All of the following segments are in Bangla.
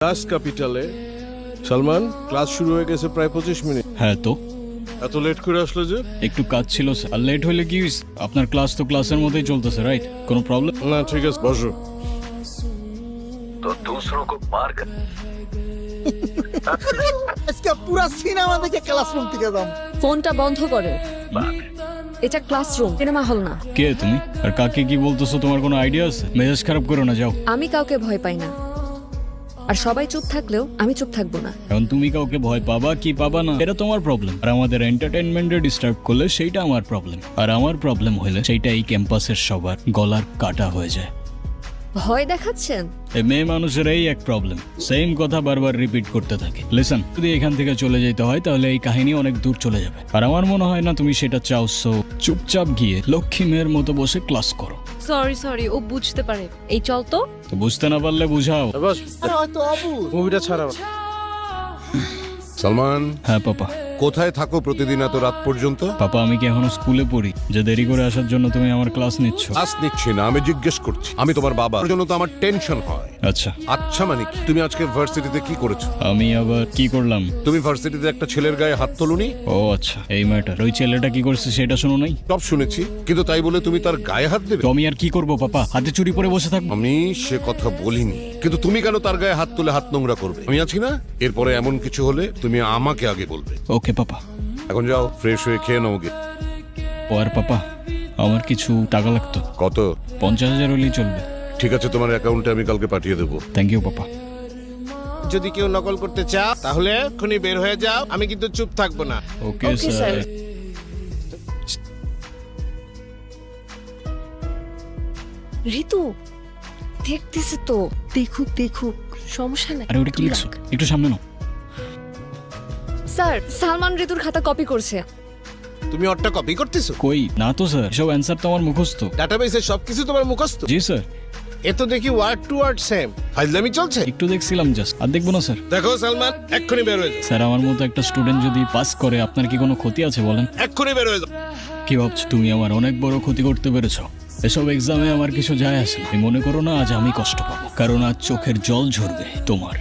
ক্লাস ক্যাপিটালে সালমান, ক্লাস শুরু হয়ে গেছে প্রায় 25 মিনিট। হ্যাঁ তো এত লেট করে আসলে যে? একটু কাজ ছিল স্যার। আর লেট হলে কি হইছে? আপনার ক্লাস তো ক্লাসের মধ্যেই চলতেছে, রাইট? কোনো প্রবলেম? না ঠিক আছে, বসো। तो दूसरों को मार कर আজকে পুরো সিনেমা দেখে ক্লাসরুম থেকে যাম। ফোনটা বন্ধ করো। এটা ক্লাসরুম, সিনেমা হল না। কে তুমি? আর কাকে কি বলতেছো তোমার কোনো আইডিয়া আছে? মেজাজ খারাপ করো না, যাও। আমি কাউকে ভয় পাই না, আর সবাই চুপ থাকলেও আমি চুপ থাকবো না। এখন তুমি কাউকে ভয় পাবা কি পাবা না এটা তোমার প্রবলেম, আর আমাদের এন্টারটেইনমেন্টে ডিস্টার্ব করলে সেইটা আমার প্রবলেম, আর আমার প্রবলেম হলে সেইটা এই ক্যাম্পাসের সবার গলার কাটা হয়ে যায়। ভয় দেখাচ্ছেন? এই মেয়ে মানুষের এই এক প্রবলেম, সেম কথা বারবার রিপিট করতে থাকে। লিসন, যদি এখান থেকে চলে যেতে হয় তাহলে এই কাহিনী অনেক দূর চলে যাবে, আর আমার মনে হয় না তুমি সেটা চাও। সো চুপচাপ গিয়ে লক্ষ্মী মেয়ের মতো বসে ক্লাস করো। সরি ও বুঝতে পারে। এই চল তো। তো বুঝতে না পারলে বুঝাও। বাস, আর হয়তো অবুঝ। মুভিটা ছাড়া। সালমান, হ্যাঁ পাপা। কোথায় থাকো প্রতিদিন এত রাত পর্যন্ত? পাপা, আমি কি এখনো স্কুলে পড়ি যে দেরি করে আসার জন্য তুমি আমার ক্লাস নিচ্ছ? ক্লাস নিচ্ছি না, আমি জিজ্ঞেস করছি। আমি তোমার বাবা, ওর জন্য তো আমার টেনশন হয়। আচ্ছা, আচ্ছা মানে কি? তুমি আজকে ভার্সিটিতে কি করেছো? আমি আবার কি করলাম? তুমি ভার্সিটিতে একটা ছেলের গায়ে হাত তোলুনি? ও আচ্ছা, এই ম্যাটার। ওই ছেলেটা কি করছে সেটা শোনো নাই? সব শুনেছি, কিন্তু তাই বলে তুমি তার গায়ে হাত দেবে? তো আমি আর কি করবো পাপা? হাতে চুরি পরে বসে থাকবো? আমি সে কথা বলিনি, কিন্তু তুমি কেন তার গায়ে হাত তুলে হাত নোংরা করবে? আমি আছি না, এরপরে এমন কিছু হলে তুমি আমাকে আগে বলবে। ওকে পাপা। এখন যাও, ফ্রেশ হয়ে খেয়ে নাও গে। ও আর পাপা, আমার কিছু টাকা লাগতো। কত? 50,000 হলেই চলবে। ঠিক আছে, তোমার অ্যাকাউন্টে আমি কালকে পাঠিয়ে দেবো। থ্যাংক ইউ পাপা। যদি কেউ নকল করতে চাও তাহলে এক্ষুনি বের হয়ে যাও, আমি কিন্তু চুপ থাকবো না। ওকে Okay, স্যার। sir. ঋতু দেখতেছে তো। দেখুক সমস্যা নাই। আরে ওটা কি লিখছো? একটু সামনে নাও। স্যার, সালমান ঋতুর খাতা কপি করছে। তুমি ওরটা কপি করতেছো? কই না তো স্যার, সব অ্যান্সার তো আমার মুখস্থ। ডাটাবেসে সবকিছু তোমার মুখস্থ? জি স্যার। এ তো দেখি ওয়ার্ড টু ওয়ার্ড সেম। ফাইজলামি চলছে। একটু দেখছিলাম জাস্ট, আর দেখবো না স্যার। দেখো সালমান, এক্ষুনি বের হয়ে যাও। স্যার, আমার মতো একটা স্টুডেন্ট যদি পাস করে আপনার কি কোনো ক্ষতি আছে বলেন? এক্ষুনি বের হয়ে যাও। কি ভাবছো তুমি আমার অনেক বড় ক্ষতি করতে পেরেছো? এসব এক্সামে আমার কিছু যায় আসে না। তুমি মনে করো না আজ আমি কষ্ট পাবো, কারণ আজ চোখের জল ঝরবে তোমার।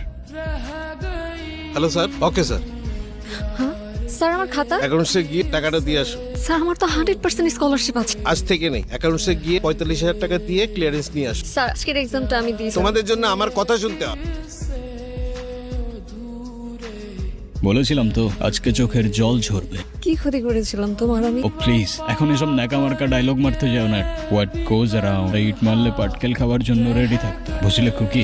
Hello sir. Okay sir, sir, আমার খাতা। অ্যাকাউন্টসে গিয়ে টাকাটা দিয়ে আসো। স্যার, আমার তো 100% স্কলারশিপ আছে। আজ থেকে নেই, অ্যাকাউন্টসে গিয়ে 45,000 টাকা দিয়ে ক্লিয়ারেন্স নিয়ে আসো। স্যার, আজকের এক্সামটা আমি দিয়েছি। তোমাদের জন্য আমার কথা শুনতে হবে। বলেছিলাম তো আজকে চোখের জল ঝরবে। কি ক্ষতি করেছিলাম তোমার আমি? ও প্লিজ, এখন এসব ন্যাকা মার্কা ডায়লগ মারতে যাও না। হোয়াট গোজ অ্যারাউন্ড, ইট মারলে পাটকেল খাওয়ার জন্য রেডি থাকতে, বুঝলে খুকি?